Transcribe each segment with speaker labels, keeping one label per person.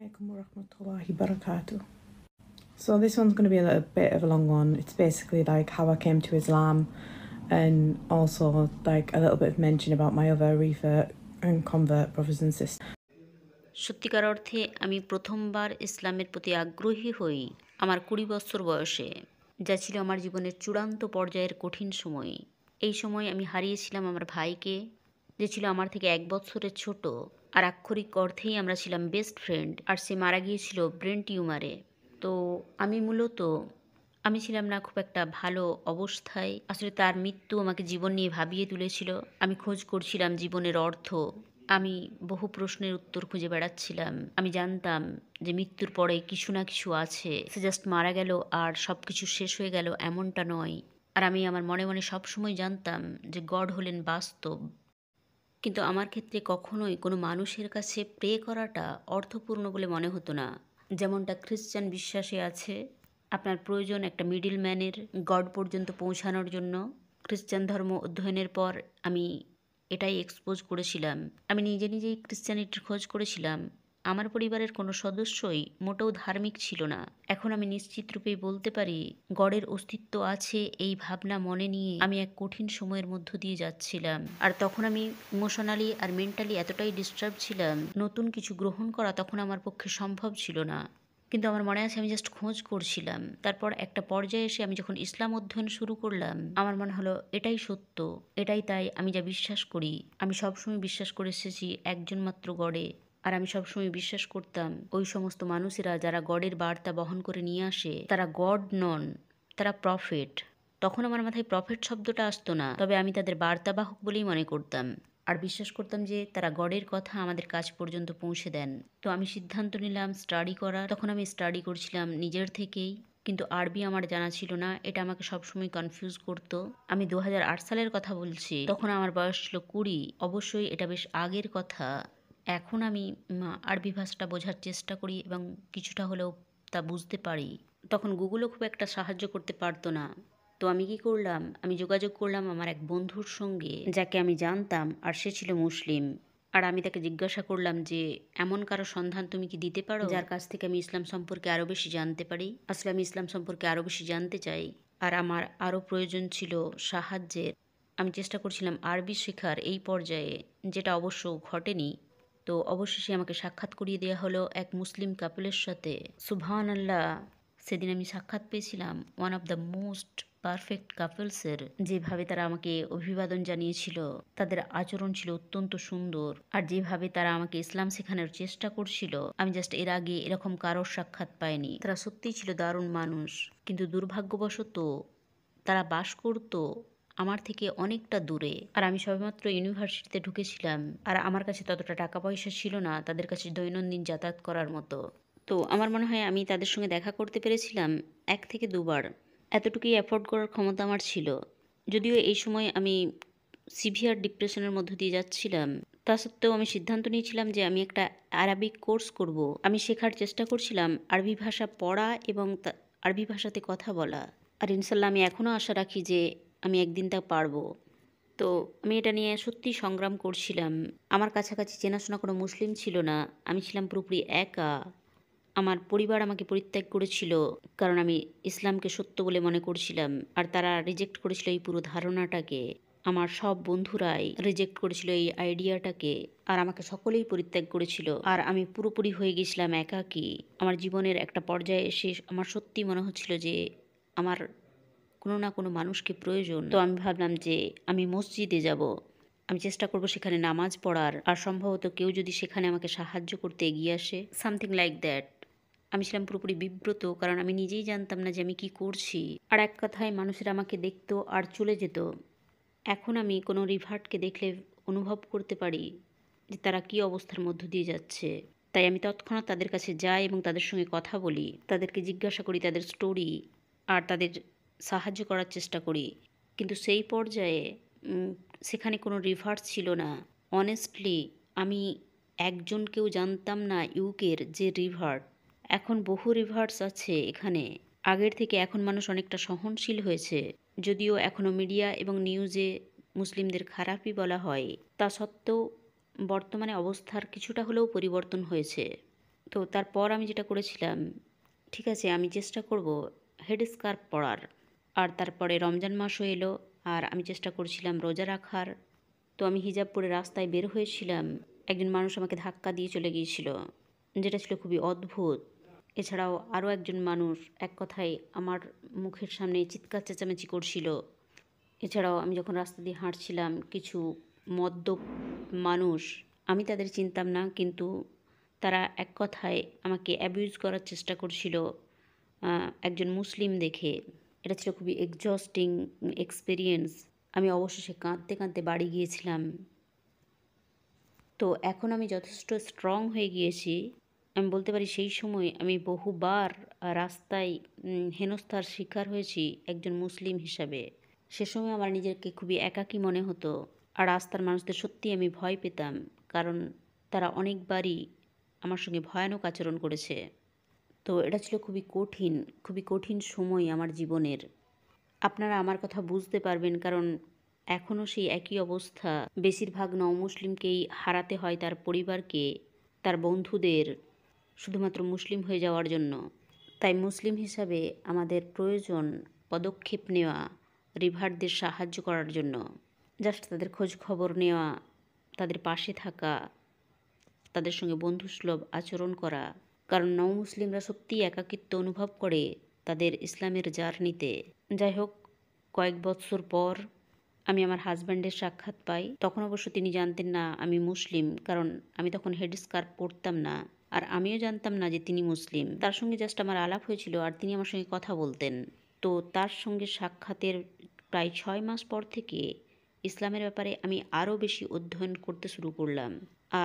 Speaker 1: Alaikum warahmatullahi wabarakatuh. So this one's going to be a little bit of a long one. It's basically like how I came to Islam and also like a little bit of mention about my other revert and convert brothers and sisters.
Speaker 2: সত্যিকার অর্থে আমি প্রথমবার ইসলামের প্রতি আগ্রহী হই আমার ২০ বছর বয়সে, যা ছিল আমার জীবনের চূড়ান্ত পর্যায়ের কঠিন সময়। এই সময় আমি হারিয়েছিলাম আমার ভাইকে, যে ছিল আমার থেকে ১ বছরের ছোট, আর আক্ষরিক অর্থেই আমরা ছিলাম বেস্ট ফ্রেন্ড। আর সে মারা গিয়েছিল ব্রেন টিউমারে। তো আমি ছিলাম না খুব একটা ভালো অবস্থায়। আসলে তার মৃত্যু আমাকে জীবন নিয়ে ভাবিয়ে তুলেছিল। আমি খোঁজ করছিলাম জীবনের অর্থ। আমি বহু প্রশ্নের উত্তর খুঁজে বেড়াচ্ছিলাম। আমি জানতাম যে মৃত্যুর পরে কিছু না কিছু আছে। সে জাস্ট মারা গেল আর সব কিছু শেষ হয়ে গেল, এমনটা নয়। আর আমি আমার মনে মনে সবসময় জানতাম যে গড হলেন বাস্তব। কিন্তু আমার ক্ষেত্রে কখনোই কোনো মানুষের কাছে প্রে করাটা অর্থপূর্ণ বলে মনে হতো না। যেমনটা খ্রিশ্চান বিশ্বাসে আছে, আপনার প্রয়োজন একটা মিডল ম্যানের গড পর্যন্ত পৌঁছানোর জন্য। খ্রিশ্চান ধর্ম অধ্যয়নের পর আমি এটাই এক্সপোজ করেছিলাম। আমি নিজে নিজেই ক্রিশ্চিয়ানিটির খোঁজ করেছিলাম। আমার পরিবারের কোনো সদস্যই মোটেও ধার্মিক ছিল না। এখন আমি নিশ্চিত রূপেই বলতে পারি, গডের অস্তিত্ব আছে এই ভাবনা মনে নিয়ে আমি এক কঠিন সময়ের মধ্য দিয়ে যাচ্ছিলাম। আর তখন আমি ইমোশনালি আর মেন্টালি এতটাই ডিস্টার্ব ছিলাম, নতুন কিছু গ্রহণ করা তখন আমার পক্ষে সম্ভব ছিল না। কিন্তু আমার মনে আছে আমি জাস্ট খোঁজ করছিলাম। তারপর একটা পর্যায়ে এসে আমি যখন ইসলাম অধ্যয়ন শুরু করলাম, আমার মনে হলো এটাই সত্য, এটাই তাই আমি যা বিশ্বাস করি। আমি সবসময় বিশ্বাস করে এসেছি একজন মাত্র গডে। আর আমি সবসময় বিশ্বাস করতাম ওই সমস্ত মানুষেরা যারা গডের বার্তা বহন করে নিয়ে আসে, তারা গড নন, তারা প্রফেট। তখন আমার মাথায় প্রফেট শব্দটা আসতো না, তবে আমি তাদের বার্তাবাহক বলেই মনে করতাম। আর বিশ্বাস করতাম যে তারা গডের কথা আমাদের কাছ পর্যন্ত পৌঁছে দেন। তো আমি সিদ্ধান্ত নিলাম স্টাডি করার। তখন আমি স্টাডি করছিলাম নিজের থেকেই, কিন্তু আরবি আমার জানা ছিল না। এটা আমাকে সবসময় কনফিউজ করতো। আমি ২০০৮ সালের কথা বলছি, তখন আমার বয়স ছিল ২০। অবশ্যই এটা বেশ আগের কথা। এখন আমি আরবি ভাষাটা বোঝার চেষ্টা করি এবং কিছুটা হলেও তা বুঝতে পারি। তখন গুগলও খুব একটা সাহায্য করতে পারতো না। তো আমি কি করলাম, আমি যোগাযোগ করলাম আমার এক বন্ধুর সঙ্গে, যাকে আমি জানতাম, আর সে ছিল মুসলিম। আর আমি তাকে জিজ্ঞাসা করলাম যে এমন কারো সন্ধান তুমি কি দিতে পারো যার কাছ থেকে আমি ইসলাম সম্পর্কে আরও বেশি জানতে পারি। আসলে আমি ইসলাম সম্পর্কে আরও বেশি জানতে চাই, আর আমার আরও প্রয়োজন ছিল সাহায্যের। আমি চেষ্টা করছিলাম আরবি শেখার এই পর্যায়ে, যেটা অবশ্য ঘটেনি। তো অবশেষে আমাকে সাক্ষাৎ করিয়ে দেওয়া হলো এক মুসলিম কাপলের সাথে। সুবহান আল্লাহ, সেদিন আমি সাক্ষাৎ পেয়েছিলাম one of the most perfect কাপলসের। যেভাবে তারা আমাকে অভিবাদন জানিয়েছিল, তাদের আচরণ ছিল অত্যন্ত সুন্দর। আর যেভাবে তারা আমাকে ইসলাম শেখানোর চেষ্টা করছিল, আমি জাস্ট এর আগে এরকম কারোর সাক্ষাৎ পাইনি। তারা সত্যিই ছিল দারুণ মানুষ। কিন্তু দুর্ভাগ্যবশত তারা বাস করত আমার থেকে অনেকটা দূরে। আর আমি সবেমাত্র ইউনিভার্সিটিতে ঢুকেছিলাম, আর আমার কাছে ততটা টাকা পয়সা ছিল না তাদের কাছে দৈনন্দিন যাতায়াত করার মতো। তো আমার মনে হয় আমি তাদের সঙ্গে দেখা করতে পেরেছিলাম ১ থেকে ২ বার। এতটুকুই অ্যাফোর্ড করার ক্ষমতা আমার ছিল। যদিও এই সময় আমি সিভিয়ার ডিপ্রেশনের মধ্য দিয়ে যাচ্ছিলাম, তা সত্ত্বেও আমি সিদ্ধান্ত নিয়েছিলাম যে আমি একটা আরবিক কোর্স করব। আমি শেখার চেষ্টা করছিলাম আরবি ভাষা পড়া এবং আরবি ভাষাতে কথা বলা। আর ইনশাল্লাহ আমি এখনও আশা রাখি যে আমি একদিন তা পারবো। তো আমি এটা নিয়ে সত্যিই সংগ্রাম করছিলাম। আমার কাছাকাছি চেনাশোনা কোনো মুসলিম ছিল না। আমি ছিলাম পুরোপুরি একা। আমার পরিবার আমাকে পরিত্যাগ করেছিল, কারণ আমি ইসলামকে সত্য বলে মনে করছিলাম। আর তারা রিজেক্ট করেছিল এই পুরো ধারণাটাকে। আমার সব বন্ধুরাই রিজেক্ট করেছিল এই আইডিয়াটাকে। আর আমাকে সকলেই পরিত্যাগ করেছিল। আর আমি পুরোপুরি হয়ে গেছিলাম একাকী। আমার জীবনের একটা পর্যায়ে এসে আমার সত্যি মনে হচ্ছিল যে আমার কোনো না কোনো মানুষকে প্রয়োজন। তো আমি ভাবলাম যে আমি মসজিদে যাব। আমি চেষ্টা করব সেখানে নামাজ পড়ার, আর সম্ভবত কেউ যদি সেখানে আমাকে সাহায্য করতে এগিয়ে আসে, সামথিং লাইক দ্যাট। আমি ছিলাম পুরোপুরি বিব্রত, কারণ আমি নিজেই জানতাম না যে আমি কি করছি। আর এক কথায় মানুষেরা আমাকে দেখতো আর চলে যেত। এখন আমি কোনো রিভার্টকে দেখলে অনুভব করতে পারি যে তারা কী অবস্থার মধ্য দিয়ে যাচ্ছে। তাই আমি তৎক্ষণাৎ তাদের কাছে যাই এবং তাদের সঙ্গে কথা বলি, তাদেরকে জিজ্ঞাসা করি তাদের স্টোরি, আর তাদের সাহায্য করার চেষ্টা করি। কিন্তু সেই পর্যায়ে সেখানে কোনো রিভার্স ছিল না। অনেস্টলি আমি একজনকেও জানতাম না ইউকের যে রিভার্ট। এখন বহু রিভার্স আছে এখানে। আগের থেকে এখন মানুষ অনেকটা সহনশীল হয়েছে। যদিও এখনও মিডিয়া এবং নিউজে মুসলিমদের খারাপই বলা হয়, তা সত্ত্বেও বর্তমানে অবস্থার কিছুটা হলেও পরিবর্তন হয়েছে। তো তারপর আমি যেটা করেছিলাম, ঠিক আছে আমি চেষ্টা করব হেড স্কার্ফ পরার। আর তারপরে রমজান মাসও এলো আর আমি চেষ্টা করছিলাম রোজা রাখার। তো আমি হিজাব পরে রাস্তায় বের হয়েছিলাম, একজন মানুষ আমাকে ধাক্কা দিয়ে চলে গিয়েছিল, যেটা ছিল খুবই অদ্ভুত। এছাড়াও আরও একজন মানুষ এক কথায় আমার মুখের সামনে চিৎকার চেঁচামেচি করছিল। এছাড়াও আমি যখন রাস্তা দিয়ে হাঁটছিলাম, কিছু মদ্যপ মানুষ, আমি তাদের চিনতাম না, কিন্তু তারা এক কথায় আমাকে অ্যাবিউজ করার চেষ্টা করছিল একজন মুসলিম দেখে। এটা ছিল খুবই এক্সজস্টিং এক্সপিরিয়েন্স। আমি অবশেষে কাঁদতে কাঁদতে বাড়ি গিয়েছিলাম। তো এখন আমি যথেষ্ট স্ট্রং হয়ে গিয়েছি। আমি বলতে পারি সেই সময় আমি বহুবার রাস্তায় হেনস্থার শিকার হয়েছি একজন মুসলিম হিসাবে। সে সময় আমার নিজেকে খুবই একাকী মনে হতো। আর রাস্তার মানুষদের সত্যিই আমি ভয় পেতাম, কারণ তারা অনেকবারই আমার সঙ্গে ভয়ানক আচরণ করেছে। তো এটা ছিল খুবই কঠিন সময় আমার জীবনের। আপনারা আমার কথা বুঝতে পারবেন, কারণ এখনও সেই একই অবস্থা। বেশিরভাগ নও-মুসলিমকেই হারাতে হয় তার পরিবারকে, তার বন্ধুদের, শুধুমাত্র মুসলিম হয়ে যাওয়ার জন্য। তাই মুসলিম হিসাবে আমাদের প্রয়োজন পদক্ষেপ নেওয়া, রিভারদের সাহায্য করার জন্য। জাস্ট তাদের খোঁজ খবর নেওয়া, তাদের পাশে থাকা, তাদের সঙ্গে বন্ধুসুলভ আচরণ করা। কারণ নও-মুসলিমরা সত্যিই একাকিত্ব অনুভব করে তাদের ইসলামের জার্নিতে। যাই হোক, কয়েক বৎসর পর আমি আমার হাজব্যান্ডের সাক্ষাৎ পাই। তখন অবশ্য তিনি জানতেন না আমি মুসলিম, কারণ আমি তখন হেড স্কার্ফ পরতাম না। আর আমিও জানতাম না যে তিনি মুসলিম। তার সঙ্গে জাস্ট আমার আলাপ হয়েছিল আর তিনি আমার সঙ্গে কথা বলতেন। তো তার সঙ্গে সাক্ষাতের প্রায় 6 মাস পর থেকে ইসলামের ব্যাপারে আমি আরও বেশি অধ্যয়ন করতে শুরু করলাম।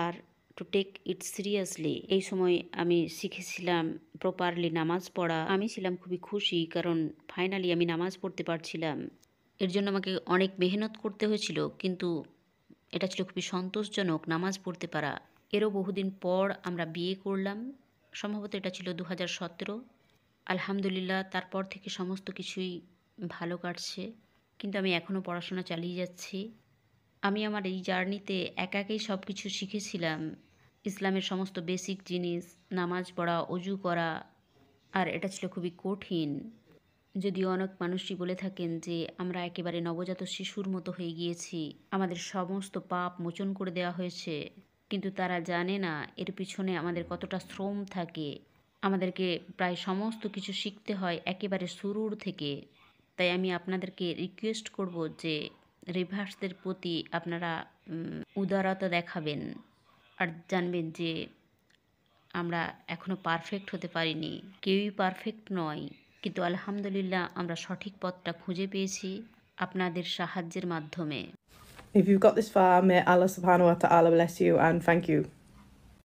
Speaker 2: আর টু টেক ইট সিরিয়াসলি, এই সময় আমি শিখেছিলাম প্রপারলি নামাজ পড়া। আমি ছিলাম খুবই খুশি, কারণ ফাইনালি আমি নামাজ পড়তে পারছিলাম। এর জন্য আমাকে অনেক মেহনত করতে হয়েছিল, কিন্তু এটা ছিল খুবই সন্তোষজনক নামাজ পড়তে পারা। এরও বহুদিন পর আমরা বিয়ে করলাম, সম্ভবত এটা ছিল 2017। আলহামদুলিল্লাহ, তারপর থেকে সমস্ত কিছুই ভালো কাটছে, কিন্তু আমি এখনও পড়াশোনা চালিয়ে যাচ্ছি। আমি আমার এই জার্নিতে একাই সব কিছু শিখেছিলাম, ইসলামের সমস্ত বেসিক জিনিস, নামাজ পড়া, অজু করা। আর এটা ছিল খুবই কঠিন। যদিও অনেক মানুষই বলে থাকেন যে আমরা একেবারে নবজাত শিশুর মতো হয়ে গিয়েছি, আমাদের সমস্ত পাপ মোচন করে দেওয়া হয়েছে, কিন্তু তারা জানে না এর পিছনে আমাদের কতটা শ্রম থাকে। আমাদেরকে প্রায় সমস্ত কিছু শিখতে হয় একেবারে শুরুর থেকে। তাই আমি আপনাদেরকে রিকোয়েস্ট করব যে রিভার্সদের প্রতি আপনারা উদারতা দেখাবেন। আর জানবেন যে আমরা এখনও পারফেক্ট হতে পারিনি, কেউই পারফেক্ট নয়, কিন্তু আলহামদুলিল্লাহ আমরা সঠিক পথটা খুঁজে পেয়েছি আপনাদের সাহায্যের মাধ্যমে।
Speaker 1: If you've got this far, may Allah subhanahu wa ta'ala bless you and thank you.